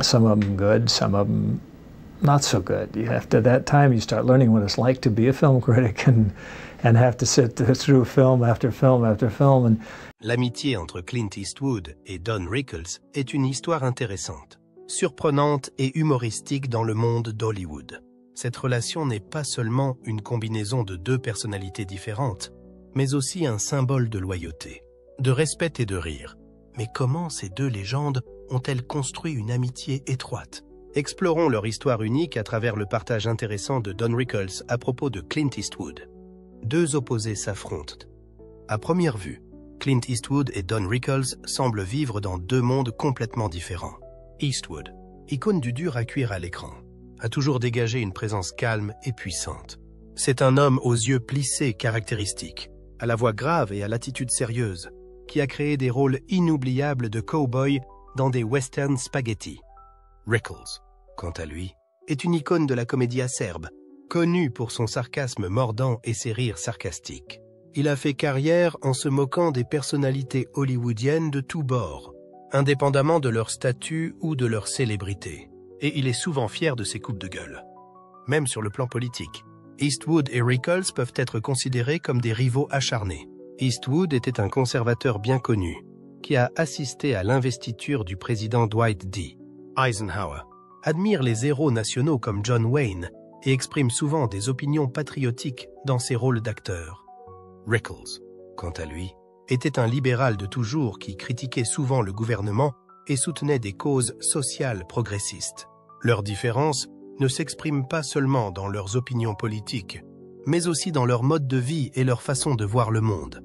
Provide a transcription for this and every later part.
Some of them good, some of them not so good. You have to, at that time, you start learning what it's like to be a film critic and have to sit through film after film after film. And l'amitié entre Clint Eastwood et Don Rickles est une histoire intéressante, surprenante et humoristique dans le monde d'Hollywood. Cette relation n'est pas seulement une combinaison de deux personnalités différentes, mais aussi un symbole de loyauté, de respect et de rire. Mais comment ces deux légendes ont-elles construit une amitié étroite? Explorons leur histoire unique à travers le partage intéressant de Don Rickles à propos de Clint Eastwood. Deux opposés s'affrontent. À première vue, Clint Eastwood et Don Rickles semblent vivre dans deux mondes complètement différents. Eastwood, icône du dur à cuire à l'écran, a toujours dégagé une présence calme et puissante. C'est un homme aux yeux plissés caractéristiques, à la voix grave et à l'attitude sérieuse, qui a créé des rôles inoubliables de cow-boy dans des westerns spaghetti. Rickles, quant à lui, est une icône de la comédie acerbe, connu pour son sarcasme mordant et ses rires sarcastiques. Il a fait carrière en se moquant des personnalités hollywoodiennes de tous bords, indépendamment de leur statut ou de leur célébrité. Et il est souvent fier de ses coupes de gueule. Même sur le plan politique, Eastwood et Rickles peuvent être considérés comme des rivaux acharnés. Eastwood était un conservateur bien connu, qui a assisté à l'investiture du président Dwight D. Eisenhower, admire les héros nationaux comme John Wayne et exprime souvent des opinions patriotiques dans ses rôles d'acteur. Rickles, quant à lui, était un libéral de toujours qui critiquait souvent le gouvernement et soutenait des causes sociales progressistes. Leurs différences ne s'expriment pas seulement dans leurs opinions politiques, mais aussi dans leur mode de vie et leur façon de voir le monde.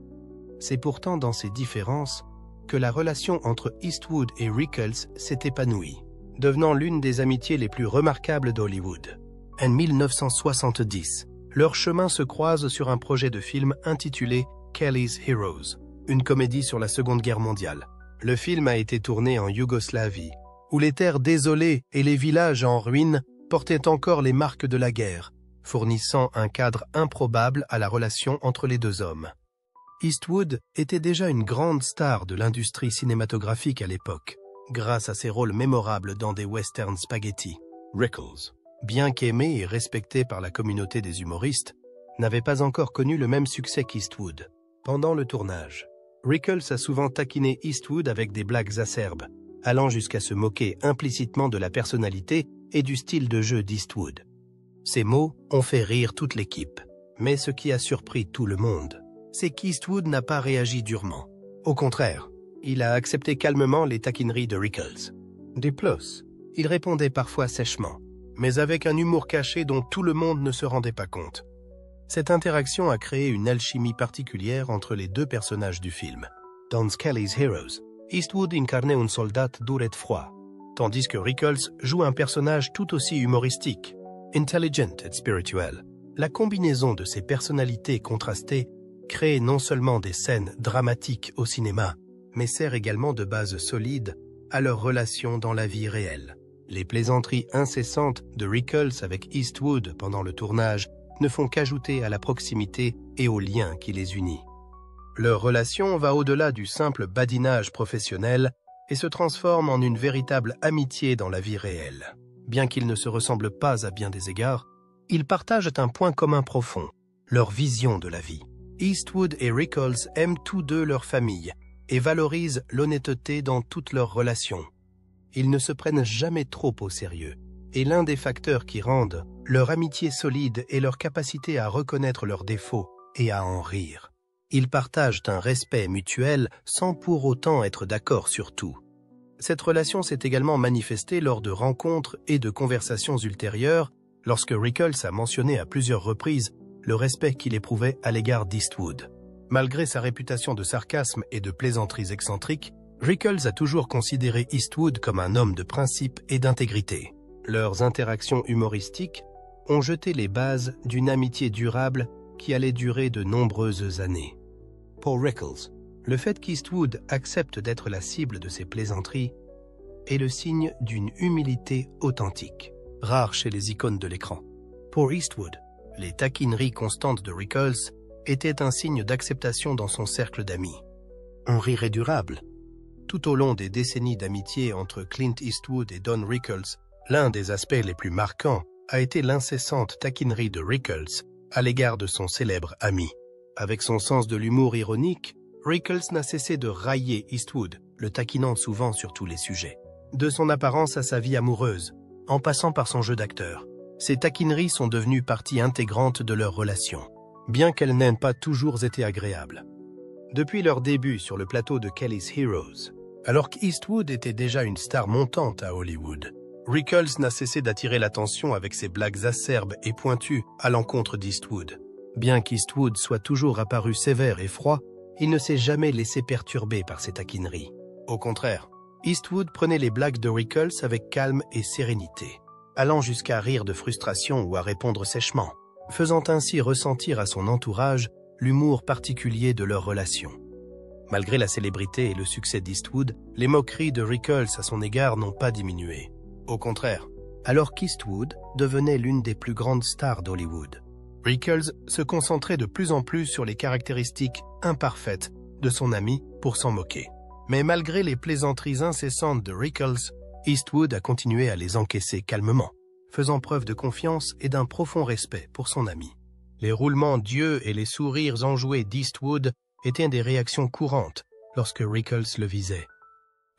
C'est pourtant dans ces différences que la relation entre Eastwood et Rickles s'est épanouie, devenant l'une des amitiés les plus remarquables d'Hollywood. En 1970, leurs chemins se croisent sur un projet de film intitulé Kelly's Heroes, une comédie sur la Seconde Guerre mondiale. Le film a été tourné en Yougoslavie, où les terres désolées et les villages en ruine portaient encore les marques de la guerre, fournissant un cadre improbable à la relation entre les deux hommes. Eastwood était déjà une grande star de l'industrie cinématographique à l'époque, grâce à ses rôles mémorables dans des westerns spaghetti. Rickles, bien qu'aimé et respecté par la communauté des humoristes, n'avait pas encore connu le même succès qu'Eastwood. Pendant le tournage, Rickles a souvent taquiné Eastwood avec des blagues acerbes, allant jusqu'à se moquer implicitement de la personnalité et du style de jeu d'Eastwood. Ces mots ont fait rire toute l'équipe, mais ce qui a surpris tout le monde, c'est qu'Eastwood n'a pas réagi durement. Au contraire, il a accepté calmement les taquineries de Rickles. De plus, il répondait parfois sèchement, mais avec un humour caché dont tout le monde ne se rendait pas compte. Cette interaction a créé une alchimie particulière entre les deux personnages du film. Dans Kelly's Heroes, Eastwood incarnait un soldat dur et froid, tandis que Rickles joue un personnage tout aussi humoristique, intelligent et spirituel. La combinaison de ces personnalités contrastées crée non seulement des scènes dramatiques au cinéma, mais sert également de base solide à leur relation dans la vie réelle. Les plaisanteries incessantes de Rickles avec Eastwood pendant le tournage ne font qu'ajouter à la proximité et au lien qui les unit. Leur relation va au-delà du simple badinage professionnel et se transforme en une véritable amitié dans la vie réelle. Bien qu'ils ne se ressemblent pas à bien des égards, ils partagent un point commun profond, leur vision de la vie. Eastwood et Rickles aiment tous deux leur famille et valorisent l'honnêteté dans toutes leurs relations. Ils ne se prennent jamais trop au sérieux, et l'un des facteurs qui rendent leur amitié solide est leur capacité à reconnaître leurs défauts et à en rire. Ils partagent un respect mutuel sans pour autant être d'accord sur tout. Cette relation s'est également manifestée lors de rencontres et de conversations ultérieures, lorsque Rickles a mentionné à plusieurs reprises le respect qu'il éprouvait à l'égard d'Eastwood. Malgré sa réputation de sarcasme et de plaisanteries excentriques, Rickles a toujours considéré Eastwood comme un homme de principe et d'intégrité. Leurs interactions humoristiques ont jeté les bases d'une amitié durable qui allait durer de nombreuses années. Pour Rickles, le fait qu'Eastwood accepte d'être la cible de ses plaisanteries est le signe d'une humilité authentique, rare chez les icônes de l'écran. Pour Eastwood, les taquineries constantes de Rickles étaient un signe d'acceptation dans son cercle d'amis. On rirait durable. Tout au long des décennies d'amitié entre Clint Eastwood et Don Rickles, l'un des aspects les plus marquants a été l'incessante taquinerie de Rickles à l'égard de son célèbre ami. Avec son sens de l'humour ironique, Rickles n'a cessé de railler Eastwood, le taquinant souvent sur tous les sujets. De son apparence à sa vie amoureuse, en passant par son jeu d'acteur, ces taquineries sont devenues partie intégrante de leur relation, bien qu'elles n'aient pas toujours été agréables. Depuis leur début sur le plateau de Kelly's Heroes, alors qu'Eastwood était déjà une star montante à Hollywood, Rickles n'a cessé d'attirer l'attention avec ses blagues acerbes et pointues à l'encontre d'Eastwood. Bien qu'Eastwood soit toujours apparu sévère et froid, il ne s'est jamais laissé perturber par ces taquineries. Au contraire, Eastwood prenait les blagues de Rickles avec calme et sérénité, allant jusqu'à rire de frustration ou à répondre sèchement, faisant ainsi ressentir à son entourage l'humour particulier de leur relation. Malgré la célébrité et le succès d'Eastwood, les moqueries de Rickles à son égard n'ont pas diminué. Au contraire, alors qu'Eastwood devenait l'une des plus grandes stars d'Hollywood, Rickles se concentrait de plus en plus sur les caractéristiques imparfaites de son ami pour s'en moquer. Mais malgré les plaisanteries incessantes de Rickles, Eastwood a continué à les encaisser calmement, faisant preuve de confiance et d'un profond respect pour son ami. Les roulements d'yeux et les sourires enjoués d'Eastwood étaient des réactions courantes lorsque Rickles le visait.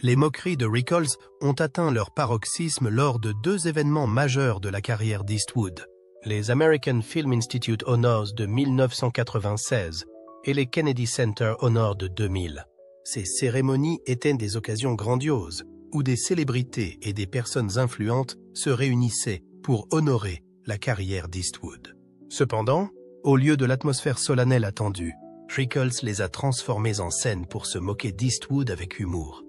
Les moqueries de Rickles ont atteint leur paroxysme lors de deux événements majeurs de la carrière d'Eastwood, les American Film Institute Honors de 1996 et les Kennedy Center Honors de 2000. Ces cérémonies étaient des occasions grandioses où des célébrités et des personnes influentes se réunissaient pour honorer la carrière d'Eastwood. Cependant, au lieu de l'atmosphère solennelle attendue, Rickles les a transformés en scène pour se moquer d'Eastwood avec humour.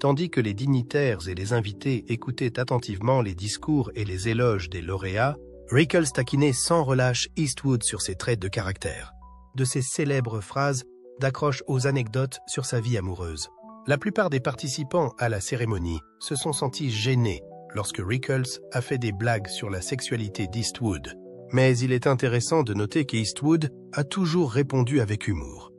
Tandis que les dignitaires et les invités écoutaient attentivement les discours et les éloges des lauréats, Rickles taquinait sans relâche Eastwood sur ses traits de caractère, de ses célèbres phrases d'accroche aux anecdotes sur sa vie amoureuse. La plupart des participants à la cérémonie se sont sentis gênés lorsque Rickles a fait des blagues sur la sexualité d'Eastwood. Mais il est intéressant de noter qu'Eastwood a toujours répondu avec humour.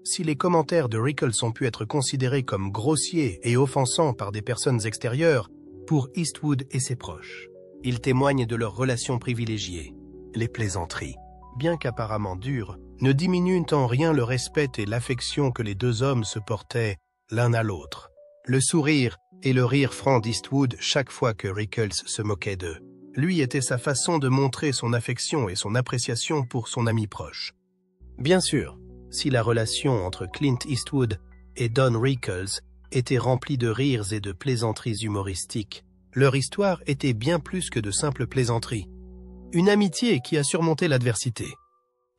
Si les commentaires de Rickles ont pu être considérés comme grossiers et offensants par des personnes extérieures, pour Eastwood et ses proches, ils témoignent de leur relation privilégiée. Les plaisanteries, bien qu'apparemment dures, ne diminuent en rien le respect et l'affection que les deux hommes se portaient l'un à l'autre. Le sourire et le rire franc d'Eastwood chaque fois que Rickles se moquait d'eux, lui était sa façon de montrer son affection et son appréciation pour son ami proche. Bien sûr, si la relation entre Clint Eastwood et Don Rickles était remplie de rires et de plaisanteries humoristiques, leur histoire était bien plus que de simples plaisanteries. Une amitié qui a surmonté l'adversité.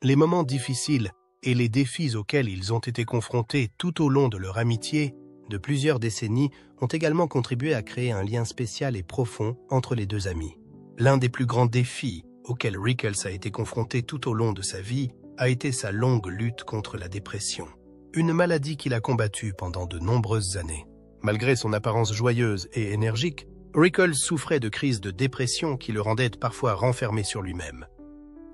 Les moments difficiles et les défis auxquels ils ont été confrontés tout au long de leur amitié de plusieurs décennies ont également contribué à créer un lien spécial et profond entre les deux amis. L'un des plus grands défis auxquels Rickles a été confronté tout au long de sa vie a été sa longue lutte contre la dépression, une maladie qu'il a combattue pendant de nombreuses années. Malgré son apparence joyeuse et énergique, Rickles souffrait de crises de dépression qui le rendaient parfois renfermé sur lui-même.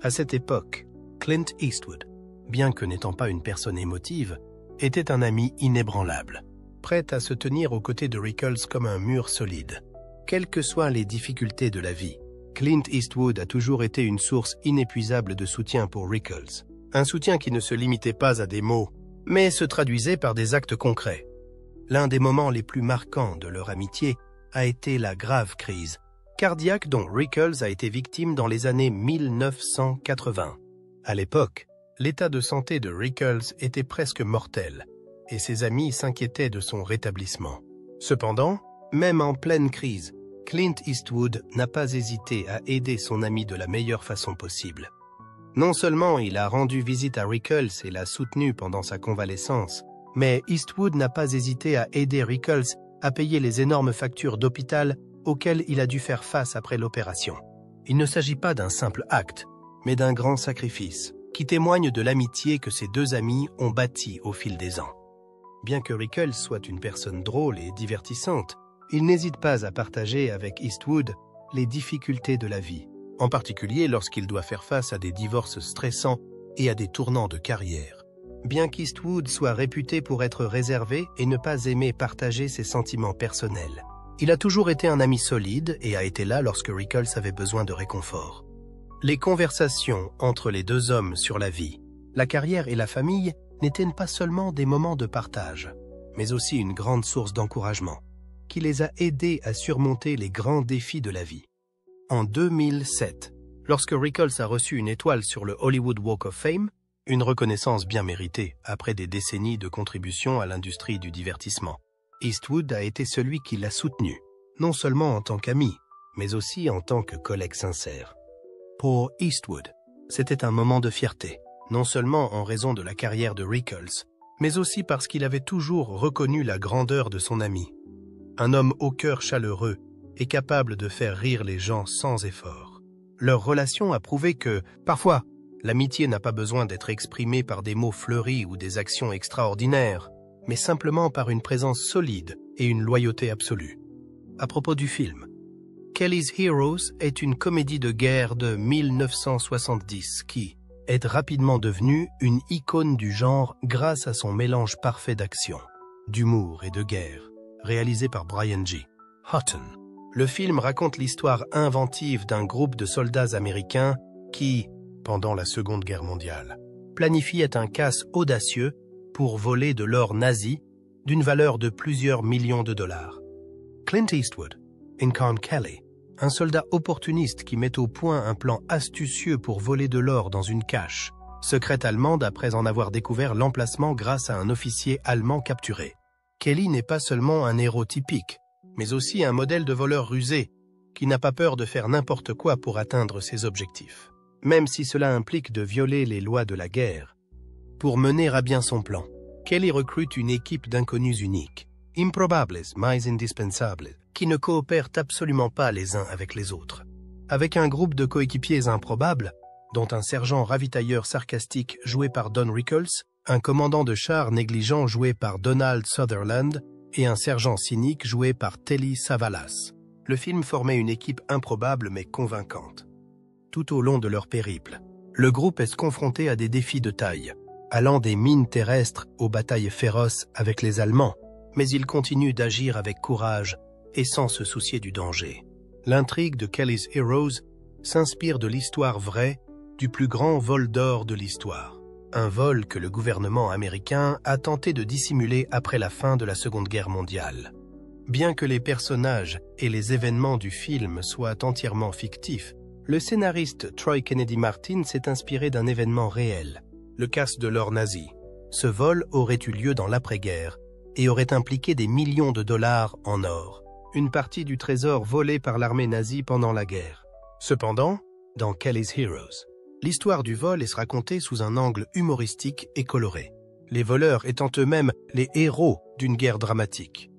À cette époque, Clint Eastwood, bien que n'étant pas une personne émotive, était un ami inébranlable, prêt à se tenir aux côtés de Rickles comme un mur solide. Quelles que soient les difficultés de la vie, Clint Eastwood a toujours été une source inépuisable de soutien pour Rickles. Un soutien qui ne se limitait pas à des mots, mais se traduisait par des actes concrets. L'un des moments les plus marquants de leur amitié a été la grave crise cardiaque dont Rickles a été victime dans les années 1980. À l'époque, l'état de santé de Rickles était presque mortel, et ses amis s'inquiétaient de son rétablissement. Cependant, même en pleine crise, Clint Eastwood n'a pas hésité à aider son ami de la meilleure façon possible. Non seulement il a rendu visite à Rickles et l'a soutenu pendant sa convalescence, mais Eastwood n'a pas hésité à aider Rickles à payer les énormes factures d'hôpital auxquelles il a dû faire face après l'opération. Il ne s'agit pas d'un simple acte, mais d'un grand sacrifice, qui témoigne de l'amitié que ces deux amis ont bâtie au fil des ans. Bien que Rickles soit une personne drôle et divertissante, il n'hésite pas à partager avec Eastwood les difficultés de la vie, en particulier lorsqu'il doit faire face à des divorces stressants et à des tournants de carrière. bien qu'Eastwood soit réputé pour être réservé et ne pas aimer partager ses sentiments personnels. Il a toujours été un ami solide et a été là lorsque Rickles avait besoin de réconfort. Les conversations entre les deux hommes sur la vie, la carrière et la famille n'étaient pas seulement des moments de partage, mais aussi une grande source d'encouragement, qui les a aidés à surmonter les grands défis de la vie. En 2007, lorsque Rickles a reçu une étoile sur le Hollywood Walk of Fame, une reconnaissance bien méritée après des décennies de contribution à l'industrie du divertissement, Eastwood a été celui qui l'a soutenu, non seulement en tant qu'ami, mais aussi en tant que collègue sincère. Pour Eastwood, c'était un moment de fierté, non seulement en raison de la carrière de Rickles, mais aussi parce qu'il avait toujours reconnu la grandeur de son ami. Un homme au cœur chaleureux et capable de faire rire les gens sans effort. Leur relation a prouvé que, parfois, l'amitié n'a pas besoin d'être exprimée par des mots fleuris ou des actions extraordinaires, mais simplement par une présence solide et une loyauté absolue. À propos du film, Kelly's Heroes est une comédie de guerre de 1970 qui est rapidement devenue une icône du genre grâce à son mélange parfait d'action, d'humour et de guerre, réalisé par Brian G. Houghton. Le film raconte l'histoire inventive d'un groupe de soldats américains qui, pendant la Seconde Guerre mondiale, planifiait un casse audacieux pour voler de l'or nazi d'une valeur de plusieurs millions de dollars. Clint Eastwood incarne Kelly, un soldat opportuniste qui met au point un plan astucieux pour voler de l'or dans une cache secrète allemande après en avoir découvert l'emplacement grâce à un officier allemand capturé. Kelly n'est pas seulement un héros typique, mais aussi un modèle de voleur rusé qui n'a pas peur de faire n'importe quoi pour atteindre ses objectifs, même si cela implique de violer les lois de la guerre. Pour mener à bien son plan, Kelly recrute une équipe d'inconnus uniques, improbables mais indispensables, qui ne coopèrent absolument pas les uns avec les autres. Avec un groupe de coéquipiers improbables, dont un sergent ravitailleur sarcastique joué par Don Rickles, un commandant de char négligent joué par Donald Sutherland et un sergent cynique joué par Telly Savalas. Le film formait une équipe improbable mais convaincante. Tout au long de leur périple, le groupe est confronté à des défis de taille, allant des mines terrestres aux batailles féroces avec les Allemands, mais il continue d'agir avec courage et sans se soucier du danger. L'intrigue de Kelly's Heroes s'inspire de l'histoire vraie du plus grand vol d'or de l'histoire. Un vol que le gouvernement américain a tenté de dissimuler après la fin de la Seconde Guerre mondiale. Bien que les personnages et les événements du film soient entièrement fictifs, le scénariste Troy Kennedy Martin s'est inspiré d'un événement réel, le casse de l'or nazi. Ce vol aurait eu lieu dans l'après-guerre et aurait impliqué des millions de dollars en or, une partie du trésor volé par l'armée nazie pendant la guerre. Cependant, dans Kelly's Heroes, l'histoire du vol est racontée sous un angle humoristique et coloré, les voleurs étant eux-mêmes les héros d'une guerre dramatique.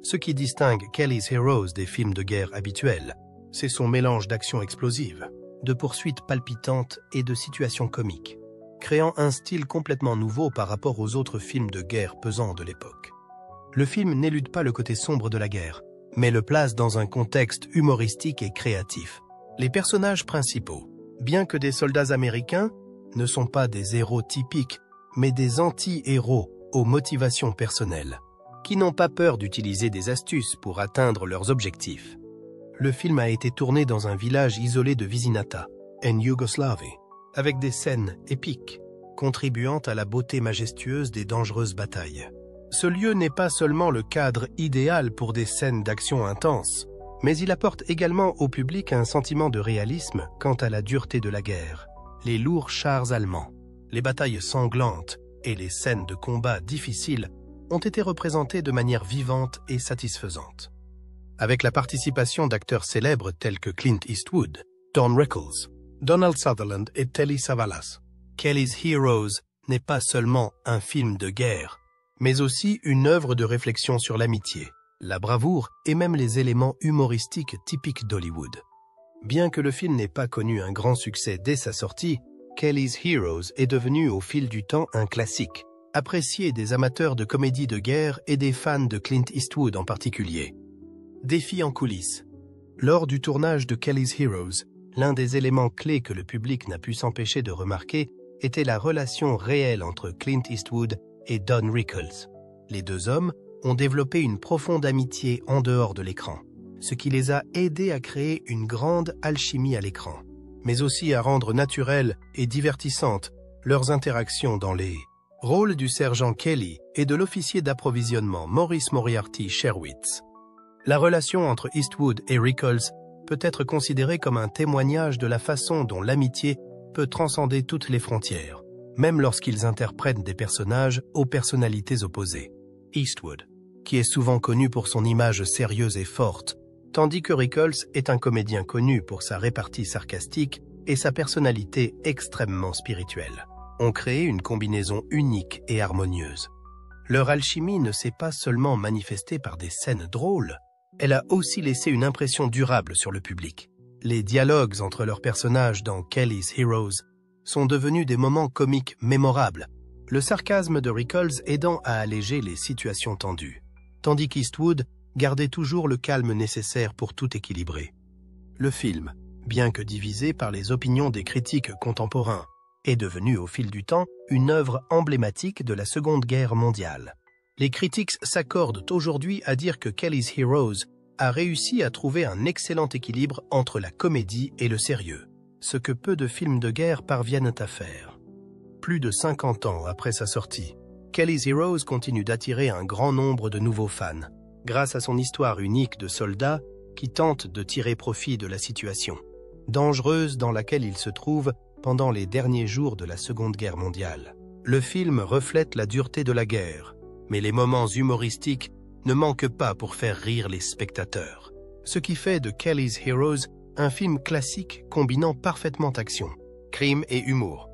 Ce qui distingue Kelly's Heroes des films de guerre habituels, c'est son mélange d'actions explosives, de poursuites palpitantes et de situations comiques, créant un style complètement nouveau par rapport aux autres films de guerre pesants de l'époque. Le film n'élude pas le côté sombre de la guerre, mais le place dans un contexte humoristique et créatif. Les personnages principaux, bien que des soldats américains, ne sont pas des héros typiques, mais des anti-héros aux motivations personnelles, qui n'ont pas peur d'utiliser des astuces pour atteindre leurs objectifs. Le film a été tourné dans un village isolé de Visinata, en Yougoslavie, avec des scènes épiques, contribuant à la beauté majestueuse des dangereuses batailles. Ce lieu n'est pas seulement le cadre idéal pour des scènes d'action intenses, mais il apporte également au public un sentiment de réalisme quant à la dureté de la guerre. Les lourds chars allemands, les batailles sanglantes et les scènes de combat difficiles ont été représentés de manière vivante et satisfaisante. Avec la participation d'acteurs célèbres tels que Clint Eastwood, Don Rickles, Donald Sutherland et Telly Savalas, Kelly's Heroes n'est pas seulement un film de guerre, mais aussi une œuvre de réflexion sur l'amitié, la bravoure et même les éléments humoristiques typiques d'Hollywood. Bien que le film n'ait pas connu un grand succès dès sa sortie, Kelly's Heroes est devenu au fil du temps un classique, apprécié des amateurs de comédies de guerre et des fans de Clint Eastwood en particulier. Défi en coulisses. Lors du tournage de Kelly's Heroes, l'un des éléments clés que le public n'a pu s'empêcher de remarquer était la relation réelle entre Clint Eastwood et Don Rickles. Les deux hommes ont développé une profonde amitié en dehors de l'écran, ce qui les a aidés à créer une grande alchimie à l'écran, mais aussi à rendre naturelles et divertissantes leurs interactions dans les rôles du sergent Kelly et de l'officier d'approvisionnement Maurice Moriarty Sherwitz. La relation entre Eastwood et Rickles peut être considérée comme un témoignage de la façon dont l'amitié peut transcender toutes les frontières, même lorsqu'ils interprètent des personnages aux personnalités opposées. Eastwood, qui est souvent connu pour son image sérieuse et forte, tandis que Rickles est un comédien connu pour sa répartie sarcastique et sa personnalité extrêmement spirituelle, ont créé une combinaison unique et harmonieuse. Leur alchimie ne s'est pas seulement manifestée par des scènes drôles, elle a aussi laissé une impression durable sur le public. Les dialogues entre leurs personnages dans Kelly's Heroes sont devenus des moments comiques mémorables, le sarcasme de Rickles aidant à alléger les situations tendues, tandis qu'Eastwood gardait toujours le calme nécessaire pour tout équilibrer. Le film, bien que divisé par les opinions des critiques contemporains, est devenu au fil du temps une œuvre emblématique de la Seconde Guerre mondiale. Les critiques s'accordent aujourd'hui à dire que Kelly's Heroes a réussi à trouver un excellent équilibre entre la comédie et le sérieux, ce que peu de films de guerre parviennent à faire. Plus de 50 ans après sa sortie, Kelly's Heroes continue d'attirer un grand nombre de nouveaux fans, grâce à son histoire unique de soldats qui tentent de tirer profit de la situation dangereuse dans laquelle ils se trouvent pendant les derniers jours de la Seconde Guerre mondiale. Le film reflète la dureté de la guerre, mais les moments humoristiques ne manquent pas pour faire rire les spectateurs, ce qui fait de Kelly's Heroes un film classique combinant parfaitement action, crime et humour.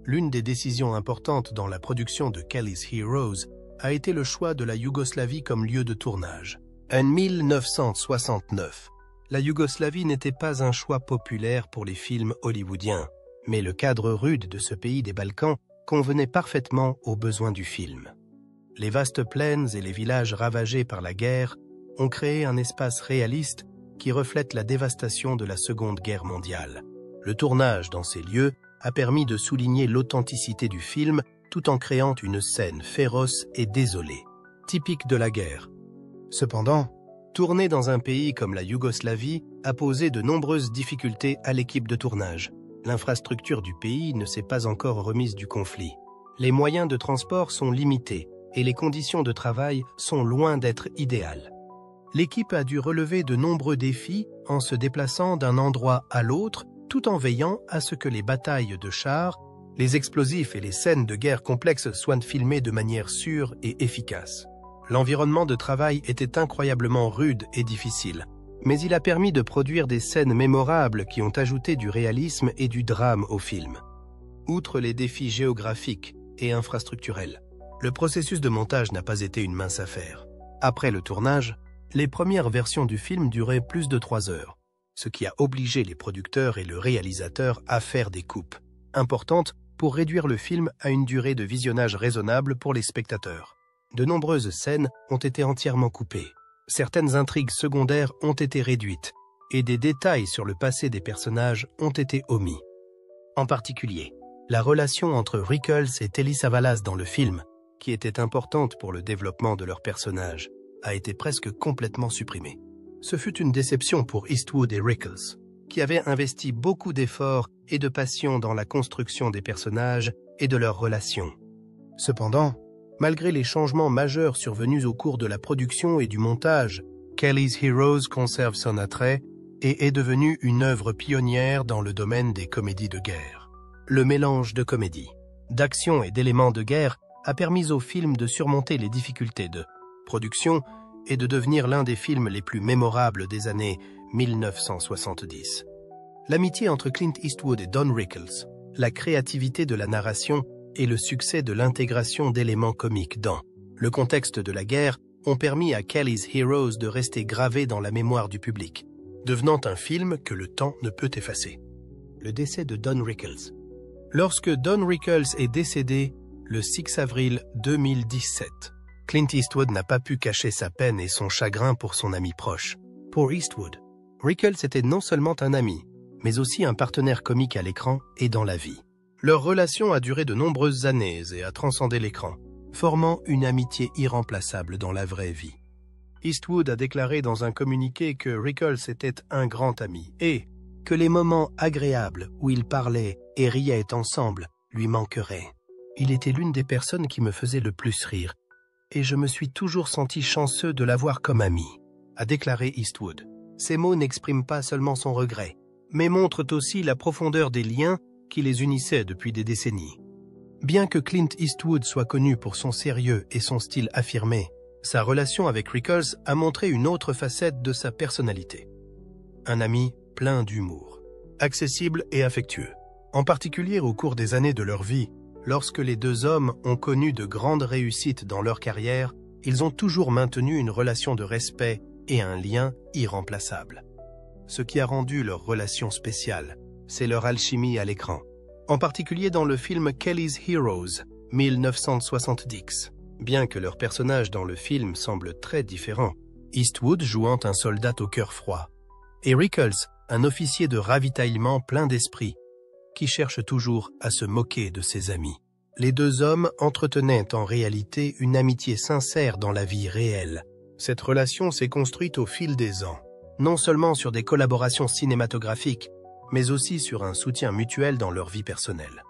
L'une des décisions importantes dans la production de Kelly's Heroes a été le choix de la Yougoslavie comme lieu de tournage. En 1969, la Yougoslavie n'était pas un choix populaire pour les films hollywoodiens, mais le cadre rude de ce pays des Balkans convenait parfaitement aux besoins du film. Les vastes plaines et les villages ravagés par la guerre ont créé un espace réaliste qui reflète la dévastation de la Seconde Guerre mondiale. Le tournage dans ces lieux a permis de souligner l'authenticité du film tout en créant une scène féroce et désolée, typique de la guerre. Cependant, tourner dans un pays comme la Yougoslavie a posé de nombreuses difficultés à l'équipe de tournage. L'infrastructure du pays ne s'est pas encore remise du conflit. Les moyens de transport sont limités et les conditions de travail sont loin d'être idéales. L'équipe a dû relever de nombreux défis en se déplaçant d'un endroit à l'autre tout en veillant à ce que les batailles de chars, les explosifs et les scènes de guerre complexes soient filmées de manière sûre et efficace. L'environnement de travail était incroyablement rude et difficile, mais il a permis de produire des scènes mémorables qui ont ajouté du réalisme et du drame au film. Outre les défis géographiques et infrastructurels, le processus de montage n'a pas été une mince affaire. Après le tournage, les premières versions du film duraient plus de 3 heures, ce qui a obligé les producteurs et le réalisateur à faire des coupes importantes pour réduire le film à une durée de visionnage raisonnable pour les spectateurs. De nombreuses scènes ont été entièrement coupées. Certaines intrigues secondaires ont été réduites et des détails sur le passé des personnages ont été omis. En particulier, la relation entre Rickles et Telly Savalas dans le film, qui était importante pour le développement de leur personnage, a été presque complètement supprimée. Ce fut une déception pour Eastwood et Rickles, qui avaient investi beaucoup d'efforts et de passion dans la construction des personnages et de leurs relations. Cependant, malgré les changements majeurs survenus au cours de la production et du montage, Kelly's Heroes conserve son attrait et est devenue une œuvre pionnière dans le domaine des comédies de guerre. Le mélange de comédie, d'action et d'éléments de guerre a permis au film de surmonter les difficultés de production et de devenir l'un des films les plus mémorables des années 1970. L'amitié entre Clint Eastwood et Don Rickles, la créativité de la narration et le succès de l'intégration d'éléments comiques dans le contexte de la guerre ont permis à Kelly's Heroes de rester gravé dans la mémoire du public, devenant un film que le temps ne peut effacer. Le décès de Don Rickles. Lorsque Don Rickles est décédé le 6 avril 2017, Clint Eastwood n'a pas pu cacher sa peine et son chagrin pour son ami proche. Pour Eastwood, Rickles était non seulement un ami, mais aussi un partenaire comique à l'écran et dans la vie. Leur relation a duré de nombreuses années et a transcendé l'écran, formant une amitié irremplaçable dans la vraie vie. Eastwood a déclaré dans un communiqué que Rickles était un grand ami et que les moments agréables où ils parlaient et riaient ensemble lui manqueraient. Il était l'une des personnes qui me faisait le plus rire et je me suis toujours senti chanceux de l'avoir comme ami, a déclaré Eastwood. Ces mots n'expriment pas seulement son regret, mais montrent aussi la profondeur des liens qui les unissaient depuis des décennies. Bien que Clint Eastwood soit connu pour son sérieux et son style affirmé, sa relation avec Rickles a montré une autre facette de sa personnalité. Un ami plein d'humour, accessible et affectueux. En particulier au cours des années de leur vie, lorsque les deux hommes ont connu de grandes réussites dans leur carrière, ils ont toujours maintenu une relation de respect et un lien irremplaçable. Ce qui a rendu leur relation spéciale, c'est leur alchimie à l'écran. En particulier dans le film Kelly's Heroes, 1970. Bien que leurs personnages dans le film semblent très différents, Eastwood jouant un soldat au cœur froid, et Rickles, un officier de ravitaillement plein d'esprit, qui cherche toujours à se moquer de ses amis. Les deux hommes entretenaient en réalité une amitié sincère dans la vie réelle. Cette relation s'est construite au fil des ans, non seulement sur des collaborations cinématographiques, mais aussi sur un soutien mutuel dans leur vie personnelle.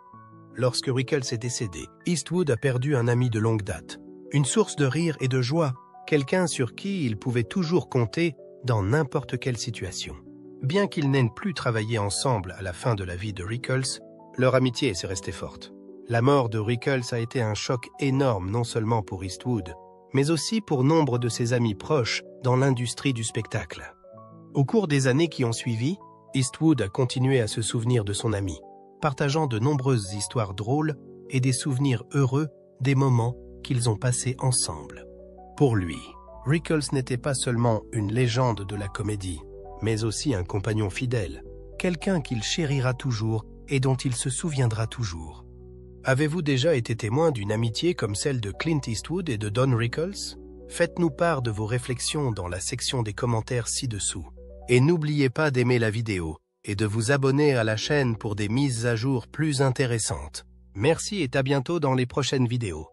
Lorsque Rickles est décédé, Eastwood a perdu un ami de longue date, une source de rire et de joie, quelqu'un sur qui il pouvait toujours compter dans n'importe quelle situation. Bien qu'ils n'aient plus travaillé ensemble à la fin de la vie de Rickles, leur amitié s'est restée forte. La mort de Rickles a été un choc énorme non seulement pour Eastwood, mais aussi pour nombre de ses amis proches dans l'industrie du spectacle. Au cours des années qui ont suivi, Eastwood a continué à se souvenir de son ami, partageant de nombreuses histoires drôles et des souvenirs heureux des moments qu'ils ont passés ensemble. Pour lui, Rickles n'était pas seulement une légende de la comédie, mais aussi un compagnon fidèle, quelqu'un qu'il chérira toujours et dont il se souviendra toujours. Avez-vous déjà été témoin d'une amitié comme celle de Clint Eastwood et de Don Rickles? Faites-nous part de vos réflexions dans la section des commentaires ci-dessous. Et n'oubliez pas d'aimer la vidéo et de vous abonner à la chaîne pour des mises à jour plus intéressantes. Merci et à bientôt dans les prochaines vidéos.